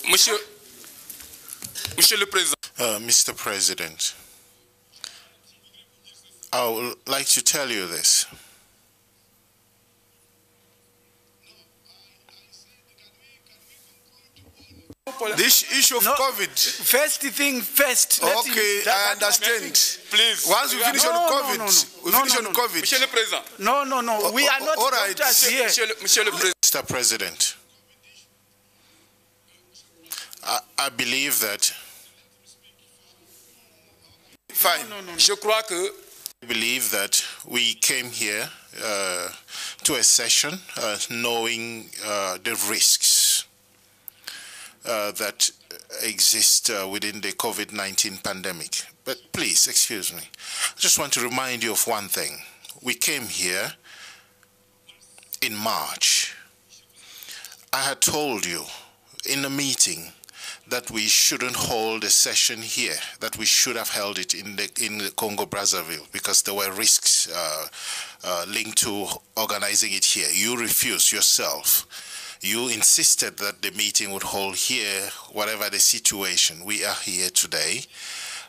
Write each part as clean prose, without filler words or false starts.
Monsieur le Président. Mr. President, I would like to tell you this. This issue of COVID. First thing first. Okay, I understand. Please. Once we finish on COVID, we finish on COVID. Monsieur le Président. No. We are not all right. doctors here. Monsieur le Président. Mr. President, I believe that. Fine. Je crois que I believe that we came here to a session knowing the risks that exist within the COVID-19 pandemic. But please, excuse me. I just want to remind you of one thing. We came here in March. I had told you in a meeting that we shouldn't hold a session here, that we should have held it in the Congo-Brazzaville because there were risks linked to organizing it here. You refused yourself. You insisted that the meeting would hold here, whatever the situation. We are here today.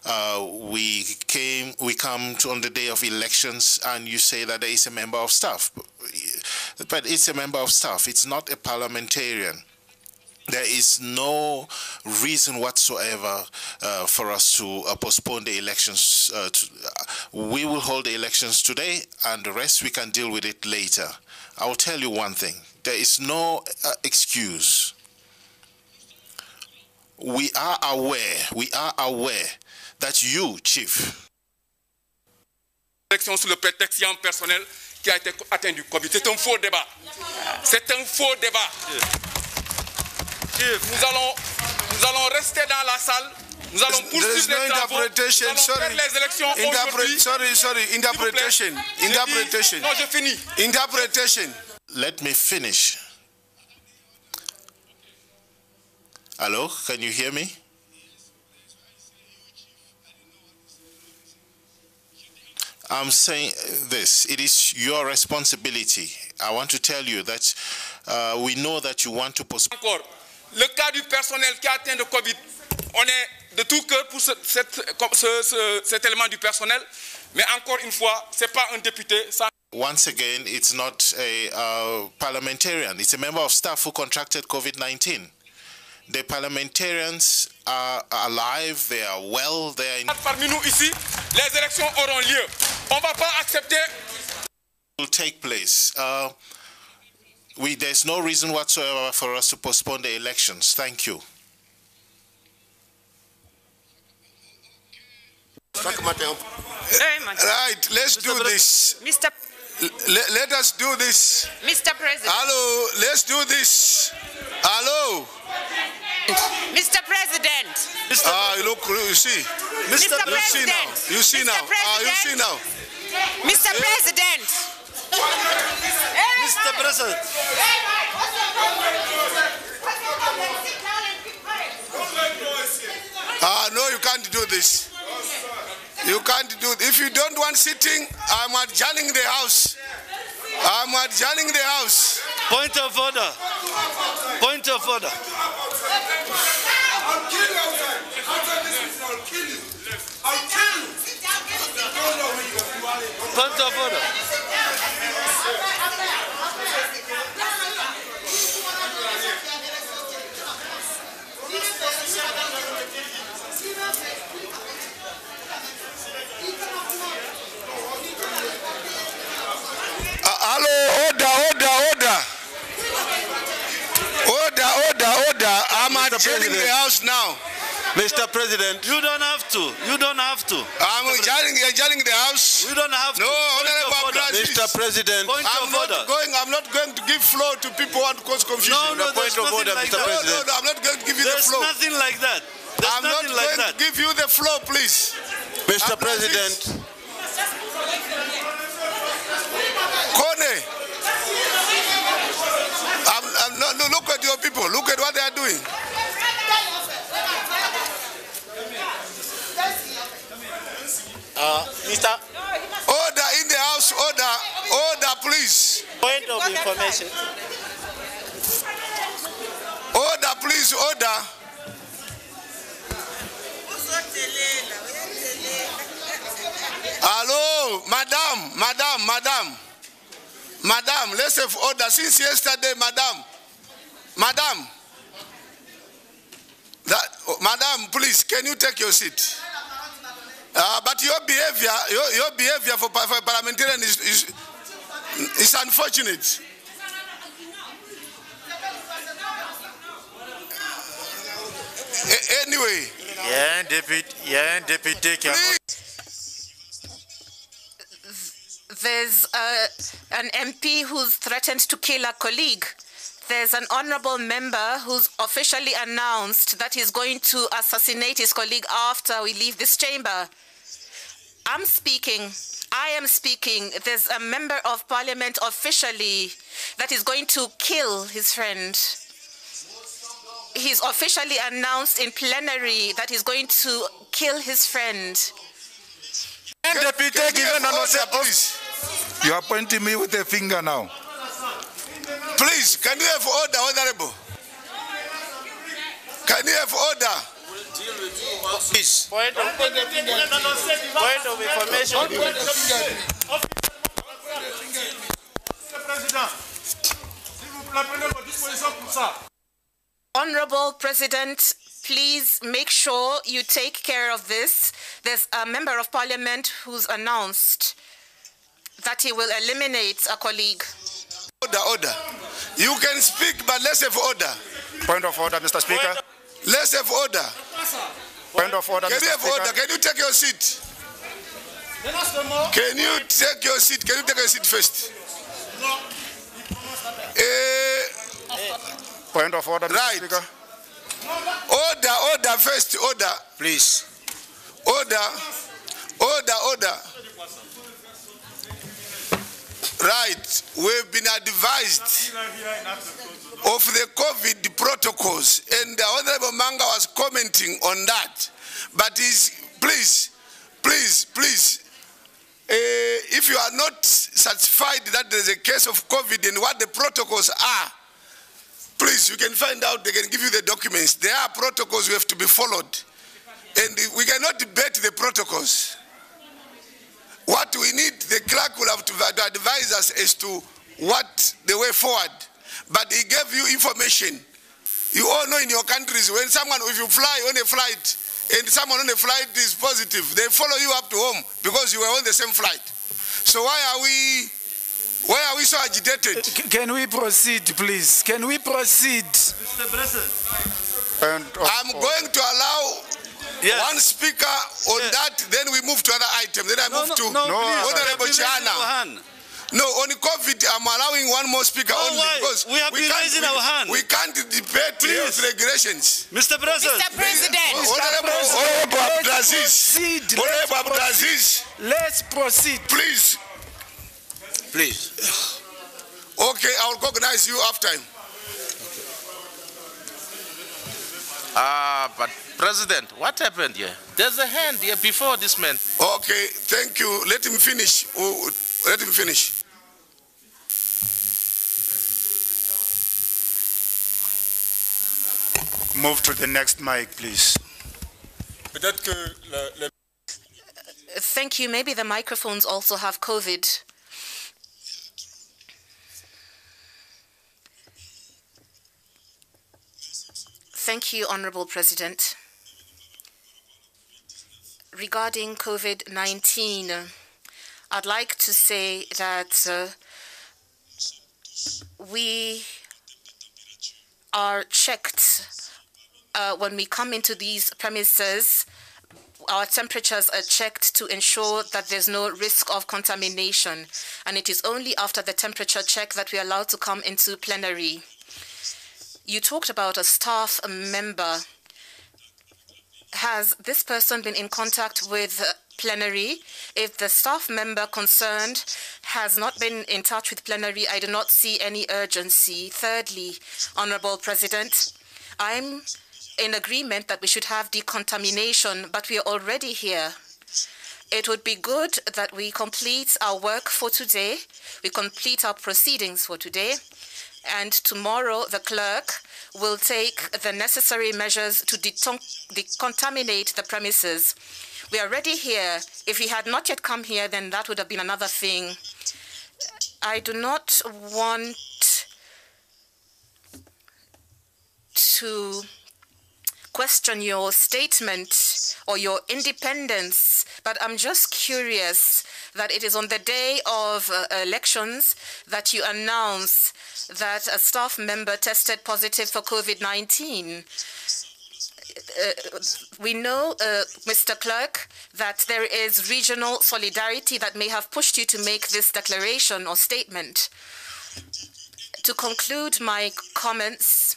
We come on the day of elections, and you say that there is a member of staff. But it's a member of staff. It's not a parliamentarian. There is no reason whatsoever for us to postpone the elections. We will hold the elections today, and the rest we can deal with it later. I will tell you one thing. There is no excuse. We are aware that you, Chief, élection sous le prétexte personnel qui a été atteint du Covid. C'est un faux débat. C'est un faux débat. Nous allons rester dans la salle. Nous allons poursuivre les travaux. Nous allons faire les élections aujourd'hui. Sorry. Interpretation. Non, je finis. Interpretation. let me finish. Hello, can you hear me? I'm saying this, it is your responsibility. I want to tell you that we know that you want to postpone. Encore, le cas du personnel qui a atteint le Covid, on est de tout cœur pour cet élément du personnel, mais encore une fois, ce n'est pas un député. Once again, it's not a parliamentarian, it's a member of staff who contracted COVID-19. The parliamentarians are alive, they are well, they are in... Parmi nous ici, les élections auront lieu. On ne va pas accepter... will take place. There's no reason whatsoever for us to postpone the elections. Thank you. Right, let's do this. Let us do this. Mr. President. Hello, let's do this. Hello. Mr. President. Look, you see. Mr. President. You see now. You see now. Mr. President. Mr. President. No, you can't do this. You can't do it. If you don't want sitting, I'm adjourning the House. I'm adjourning the House. Point of order. Point of order. I'll kill you outside. Outside this meeting, I'll kill you. I'll kill you. Point of order. Hello, order. I'm adjourning the House now. Mr. President, you don't have to. You don't have to. I'm adjourning the House. We don't have to. No, Mr. President, I'm not going to give floor to people who want to cause confusion. No, point of order, like Mr. President. No, I'm not going to give you the floor. There's nothing like that. I'm not going to give you the floor, please. Mr. President. Kone. No, look at your people. Look at what they are doing. Mr. Order in the House. Order, please. Point of information. Order, please. Order. Madam, let's have order. Since yesterday, madam. Madam, please, can you take your seat? But your behavior for a parliamentarian is unfortunate. Anyway. Deputy. There's an MP who's threatened to kill a colleague. There's an honorable member who's officially announced that he's going to assassinate his colleague after we leave this chamber. I am speaking. There's a member of parliament officially that is going to kill his friend. He's officially announced in plenary that he's going to kill his friend. You are pointing me with a finger now. Please, can you have order, Honorable? Can you have order? Please. Point of information. Honorable President, please make sure you take care of this. There's a member of parliament who's announced that he will eliminate a colleague. Order. You can speak, but let's have order. Point of order, Mr. Speaker. Let's have order. Point of order, Can Mr. you have Speaker. order? Can you take your seat? Can you take your seat? Can you take a seat first? Point of order, Mr. Right. Speaker. Order first. Order. Please. Order. Right. We've been advised of the COVID protocols, and the Honorable Manga was commenting on that. But please, if you are not satisfied that there is a case of COVID and what the protocols are, please, you can find out. They can give you the documents. There are protocols we have to be followed, and we cannot debate the protocols. What we need, the clerk will have to advise us as to what the way forward. But he gave you information. You all know in your countries, when someone, if you fly on a flight and someone on a flight is positive, they follow you up to home because you were on the same flight. So why are we so agitated? Can we proceed, please? Can we proceed? Mr. President. I'm going to allow one speaker on that, then we move to another item. Then I move to Honorable Chana. No, on COVID, I'm allowing one more speaker only because we have been raising our hand. We can't debate health regulations. Mr. President. Mr. President. Honorable Abdulaziz. Let's proceed. Please. Okay, I'll recognize you after him. But President, what happened here? There's a hand here before this man. Okay, thank you. Let him finish. Move to the next mic, please. Thank you. Maybe the microphones also have COVID. Thank you, Honorable President. Regarding COVID-19, I'd like to say that we are checked when we come into these premises. Our temperatures are checked to ensure that there's no risk of contamination, and it is only after the temperature check that we are allowed to come into plenary. You talked about a staff member. Has this person been in contact with plenary? If the staff member concerned has not been in touch with plenary, I do not see any urgency. Thirdly, Honorable President, I'm in agreement that we should have decontamination, but we are already here. It would be good that we complete our work for today, we complete our proceedings for today, and tomorrow the clerk will take the necessary measures to decontaminate the premises. We are already here. If he had not yet come here, then that would have been another thing. I do not want to question your statement or your independence, but I'm just curious that it is on the day of elections that you announce that a staff member tested positive for COVID-19. We know, Mr. Clerk, that there is regional solidarity that may have pushed you to make this declaration or statement. To conclude my comments,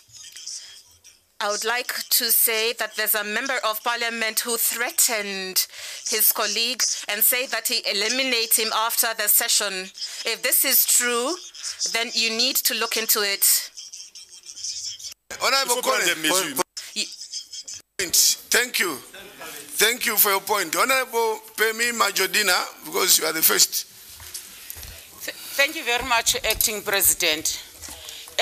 I would like to say that there's a member of parliament who threatened his colleague and say that he eliminate him after the session. If this is true, then you need to look into it. Honorable Colin, thank you. Thank you for your point. Honorable Pemi Majodina, because you are the first. Thank you very much, Acting President.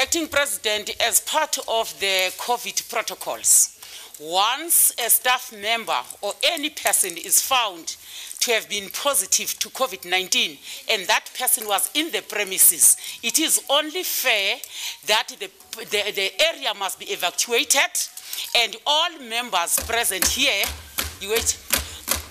Acting President, as part of the COVID protocols, once a staff member or any person is found to have been positive to COVID-19 and that person was in the premises, it is only fair that the area must be evacuated and all members present here,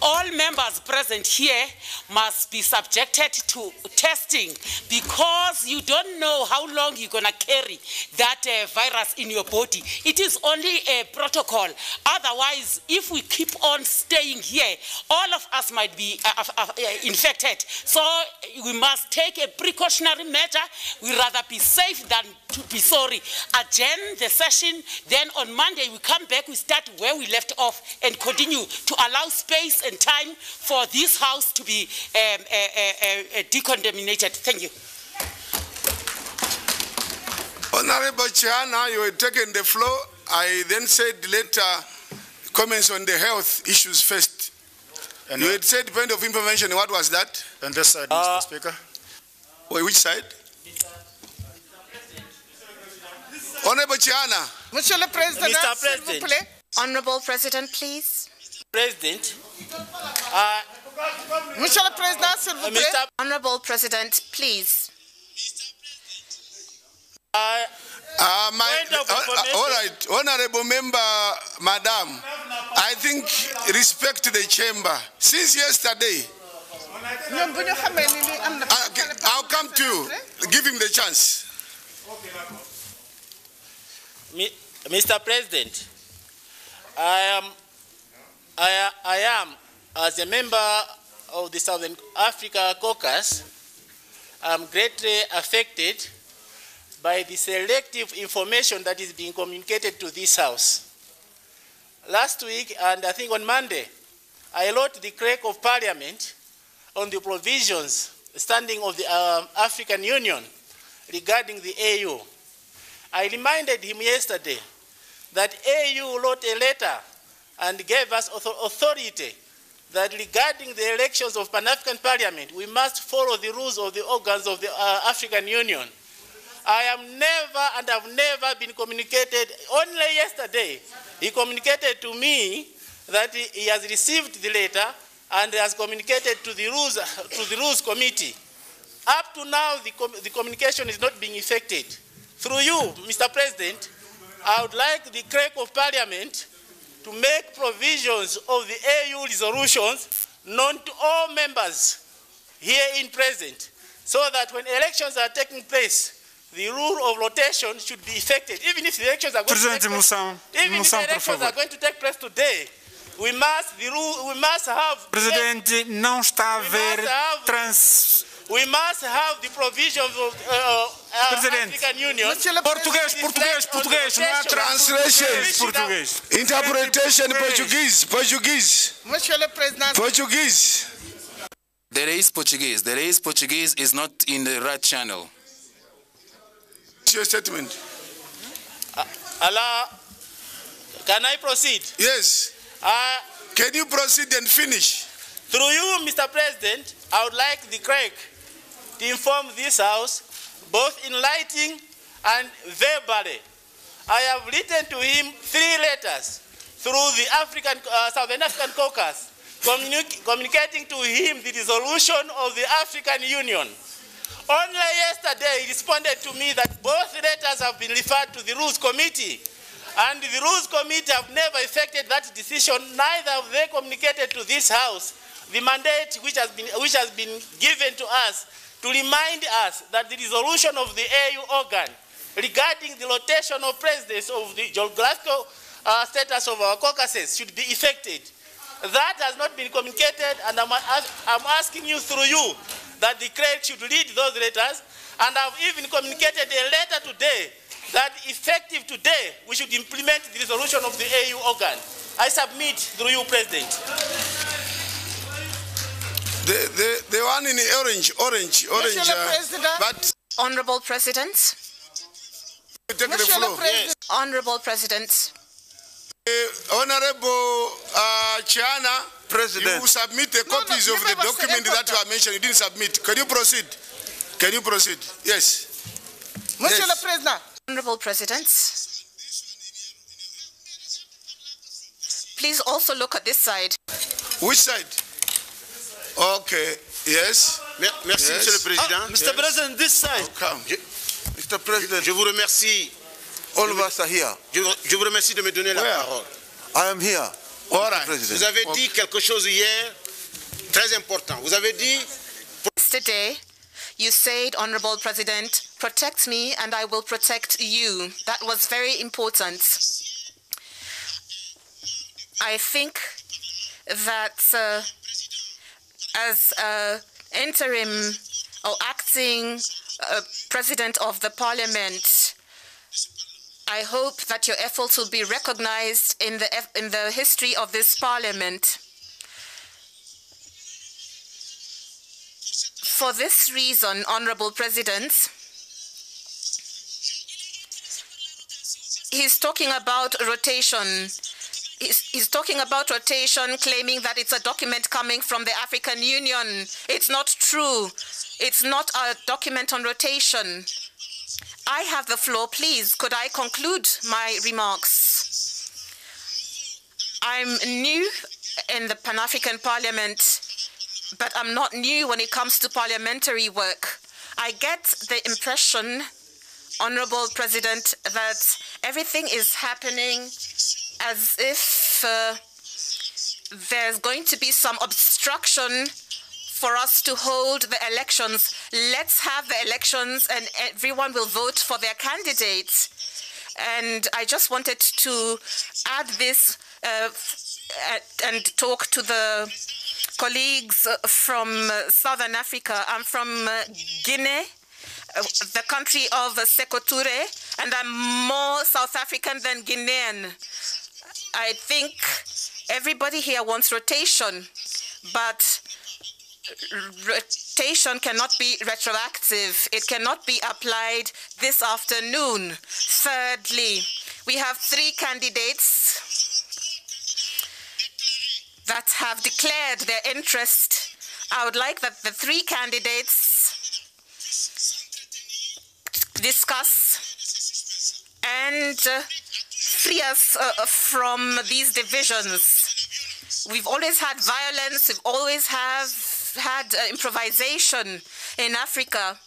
all members present here must be subjected to testing, because you don't know how long you're going to carry that virus in your body. It is only a protocol. Otherwise, if we keep on staying here, all of us might be infected. So we must take a precautionary measure. We'd rather be safe than to be sorry. Adjourn the session, then on Monday we come back, we start where we left off and continue to allow space and time for this house to be decontaminated. Thank you. Honorable Chiana, you had taken the floor. I then said later comments on the health issues first. And you had said point of information. What was that? On this side, Mr. Speaker. Wait, which side? Honorable Chiana. Monsieur le Président, Mr. President. Honorable President, please. President. Monsieur le Président, s'il vous plaît. Honorable President, please. All right, Honorable Member, Madam, I think respect the chamber. Since yesterday, I'll come to you. Give him the chance. Mr. President, I am, as a member of the Southern Africa Caucus, I'm greatly affected by the selective information that is being communicated to this House. Last week, and I think on Monday, I wrote the Clerk of Parliament on the provisions standing of the African Union regarding the AU. I reminded him yesterday that AU wrote a letter and gave us authority that regarding the elections of Pan-African Parliament, we must follow the rules of the organs of the African Union. I am never and have never been communicated. Only yesterday, he communicated to me that he has received the letter and has communicated to the rules committee. Up to now, the communication is not being effected. Through you, Mr. President, I would like the Clerk of Parliament to make provisions of the AU resolutions known to all members here in present, so that when elections are taking place, the rule of rotation should be effected. Even if the elections are going to take place today, we must have Presidente, não está a haver we must have the provisions of African Union. Português, não há translation. Português. Interpretation, Portuguese. Monsieur le Président. Portuguese. There is Portuguese. There is Portuguese is not in the right channel. What's your statement? Allah, can I proceed? Yes. Can you proceed and finish? Through you, Mr. President, I would like the clerk to inform this House, both in writing and verbally, I have written to him 3 letters through the Southern African Caucus, communicating to him the resolution of the African Union. Only yesterday he responded to me that both letters have been referred to the Rules Committee, and the Rules Committee have never effected that decision. Neither have they communicated to this House the mandate which has been given to us to remind us that the resolution of the AU organ regarding the rotation of presidents of the geographical status of our caucuses should be effected. That has not been communicated, and I'm asking you through you that the clerk should read those letters, and I've even communicated a letter today that effective today we should implement the resolution of the AU organ. I submit through you, President. The one in orange. But Honorable President. Take the floor. Yes. Honorable President. Honorable Chiana, President, you submit the copies of the document that you are mentioning. You didn't submit. Can you proceed? Can you proceed? Yes. Monsieur le Président. Honorable President. Please also look at this side. Which side? Okay. Yes. Merci, Monsieur le Président. Mr. President, this side. Mr. President, je vous remercie. All of us are here. Je vous remercie de me donner la parole. I am here. All right. Vous avez dit quelque chose hier, très important. Vous avez dit. Yesterday, you said, Honorable President, protect me and I will protect you. That was very important. I think that as interim or acting President of the Parliament, I hope that your efforts will be recognized in the history of this Parliament. For this reason, Honorable President, he's talking about rotation. He's talking about rotation, claiming that it's a document coming from the African Union. It's not true. It's not a document on rotation. I have the floor. Please, could I conclude my remarks? I'm new in the Pan-African Parliament, but I'm not new when it comes to parliamentary work. I get the impression, Honorable President, that everything is happening as if there's going to be some obstruction for us to hold the elections. Let's have the elections and everyone will vote for their candidates. And I just wanted to add this and talk to the colleagues from Southern Africa. I'm from Guinea, the country of Sekou Touré, and I'm more South African than Guinean. I think everybody here wants rotation, but rotation cannot be retroactive. It cannot be applied this afternoon. Thirdly, we have 3 candidates that have declared their interest. I would like that the 3 candidates discuss and free us from these divisions. We've always had violence. We've always had improvisation in Africa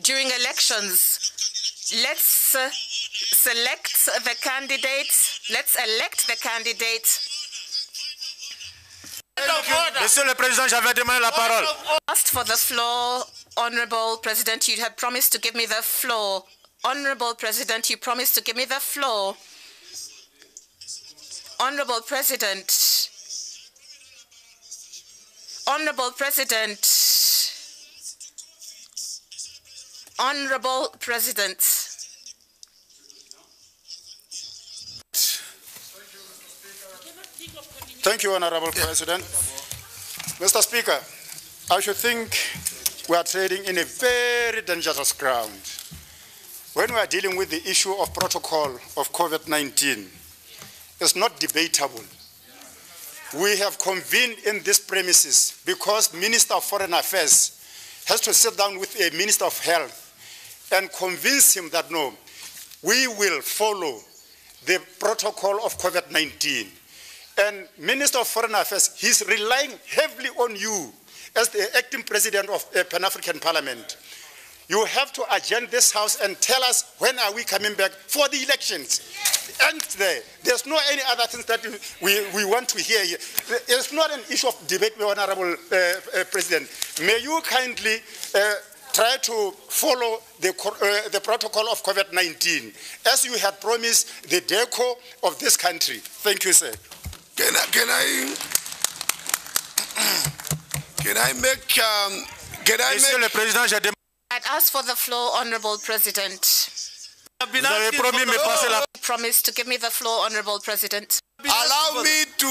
during elections. Let's select the candidates. Let's elect the candidates. Monsieur le Président, j'avais demandé la parole. Asked for the floor, Honorable President. You had promised to give me the floor. Honorable President, you promised to give me the floor. Honorable President. Honorable President. Honorable President. Thank you, Honorable President. Mr. Speaker, I should think we are trading in a very dangerous ground. When we are dealing with the issue of protocol of COVID-19, it's not debatable. We have convened in these premises because Minister of Foreign Affairs has to sit down with a Minister of Health and convince him that no, we will follow the protocol of COVID-19. And Minister of Foreign Affairs, he's relying heavily on you as the acting president of Pan-African Parliament. You have to adjourn this House and tell us when are we coming back for the elections. And there's no any other things that we want to hear here. It's not an issue of debate, Honorable President. May you kindly try to follow the protocol of COVID-19 as you had promised the DECO of this country. Thank you, sir. Can I make? Monsieur le Président, I'd ask for the floor, Honorable President. vous avez promis me passer la. Promise to give me the floor, Honorable President. Allow me to.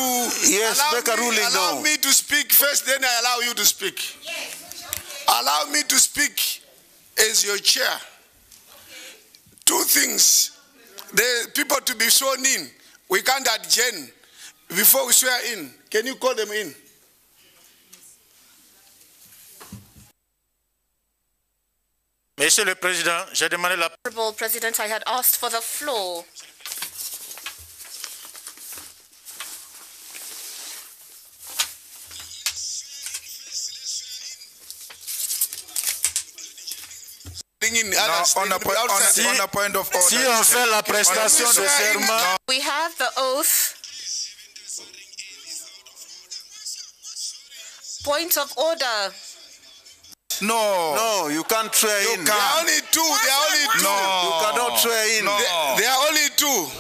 Yes, make a ruling now. Allow me to speak first, then I allow you to speak. Allow me to speak as your chair. Two things. The people to be sworn in. We can't adjourn before we swear in. Can you call them in? Monsieur le Président, j'ai demandé la. Honorable President, I had asked for the floor. On a point of order. Si on fait la prestation de serment. We have the oath. Point of order. No, you can't swear in. There are only two. There are only two. No, you cannot swear in. No. There are only two.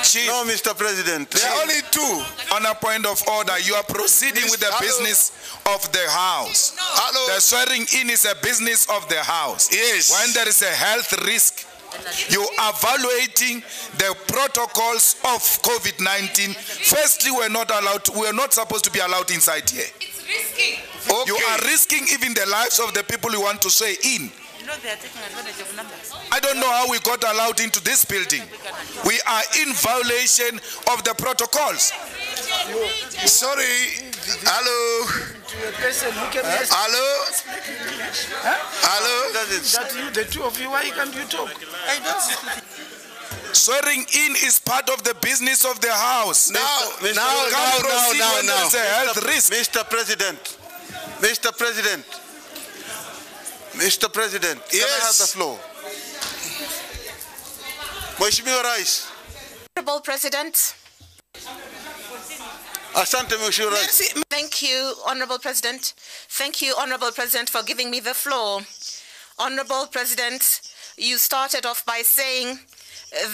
Chief, no, Mr. President. There are only two. On a point of order, you are proceeding with the business of the House. Hello. The swearing in is a business of the House. Yes. When there is a health risk, you are evaluating the protocols of COVID-19. Firstly, we're not supposed to be allowed inside here. It's risky. Okay. You are risking even the lives of the people you want to swear in. You know they are taking advantage of numbers. I don't know how we got allowed into this building. We are in violation of the protocols. Sorry. Hello. Hello. Hello. That you, the two of you, why can't you talk? I don't speak. Swearing in is part of the business of the House. Now. There's a health risk. Mr. President. Mr. President. Mr. President, can I have the floor? Mheshimiwa Rais. Honorable President. Asante Mheshimiwa Rais. Thank you, Honorable President. Thank you, Honorable President, for giving me the floor. Honorable President, you started off by saying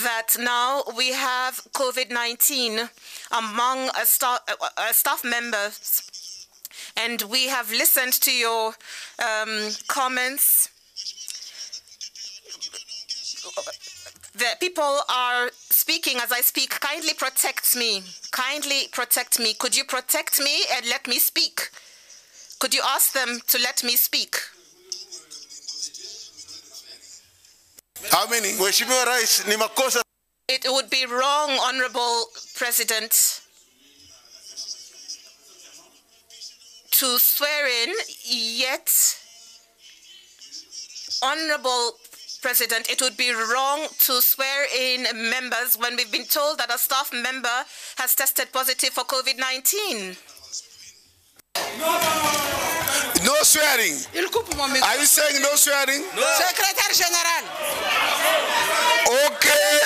that now we have COVID-19 among staff members. And we have listened to your comments. The people are speaking as I speak. Kindly protect me. Kindly protect me. Could you protect me and let me speak? Could you ask them to let me speak? How many? Mheshimiwa Rais, ni makosa. It would be wrong, Honorable President, to swear in, yet, Honorable President, it would be wrong to swear in members when we've been told that a staff member has tested positive for COVID-19. No swearing. Are you saying no swearing? No. Secretary General. Okay.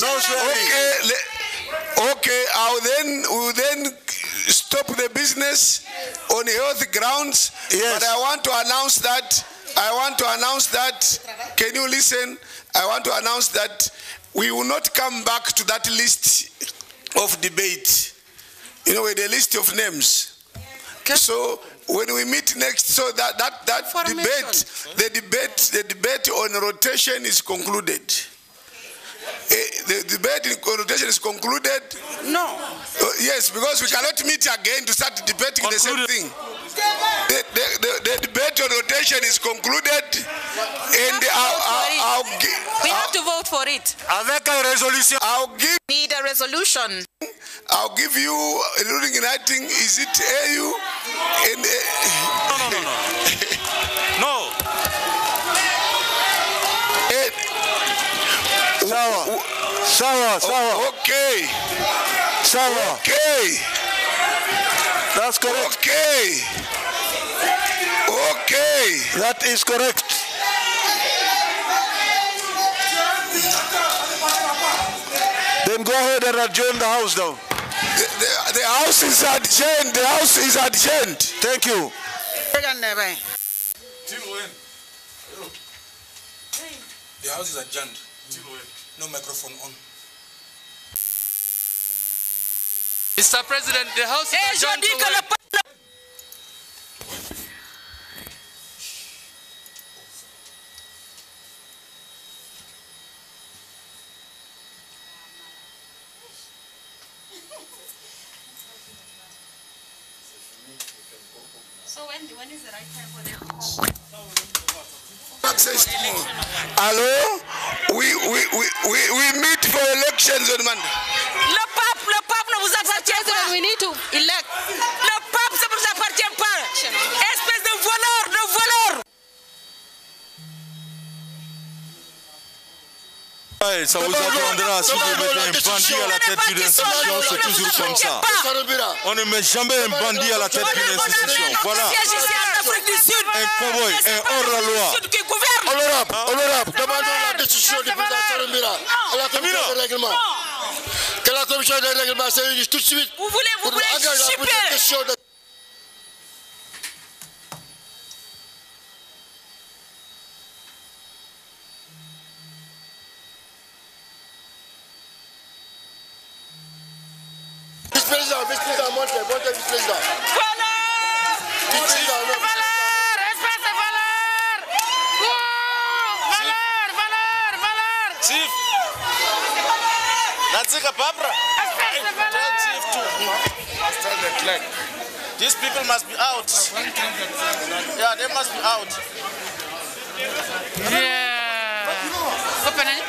No swearing. Okay. We'll then stop the business on health grounds. Yes. But I want to announce that. Can you listen? I want to announce that we will not come back to that list of debate. You know, with the list of names. So when we meet next, so that the debate on rotation is concluded. The debate on rotation is concluded. No. Yes, because we cannot meet again to start debating the same thing. The debate on rotation is concluded, and we have to vote for it. Avec une résolution. Need a resolution. I'll give you a ruling in writing. Is it AU? No. Okay. Okay. That's correct. Okay. Okay. That is correct. Then go ahead and adjourn the house now. The house is adjourned. The house is adjourned. Thank you. The house is adjourned. No microphone on. Mr. President, the house is adjourned. So when is the right time for the Hello? We meet for elections on Monday. Le peuple ne vous appartient pas. We need to elect. Le peuple ne vous appartient pas. Espèce de voleur. Ouais, ça vous apprendra si vous mettez un bandit à la tête d'une institution, c'est toujours comme ça. On ne met jamais un bandit à la tête d'une institution. Voilà. Un cowboy, un hors-la-loi. Honorable, demandons la décision du président Sarumbira à la commission de règlement. Que la commission de règlement se réunisse tout de suite pour engager la question de... Vice-président, montez, vice-président. Voilà. Vice-président, Chief. That's a Barbara. Tell Chief to stand the flag. These people must be out. Yeah, they must be out. Yeah. Open it.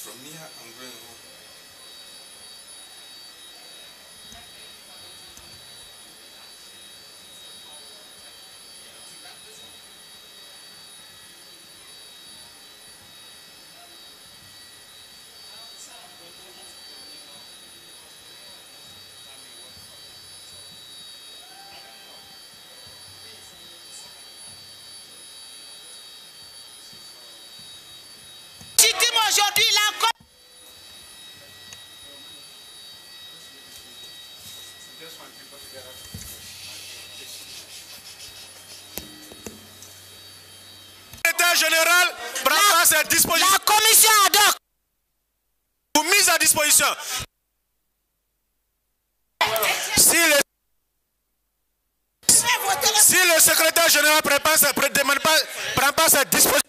From here, I'm going home. Aujourd'hui, la Just want people to get up. cette disposition. La commission ad hoc. Mise à disposition. Si le secrétaire général prend pas cette disposition.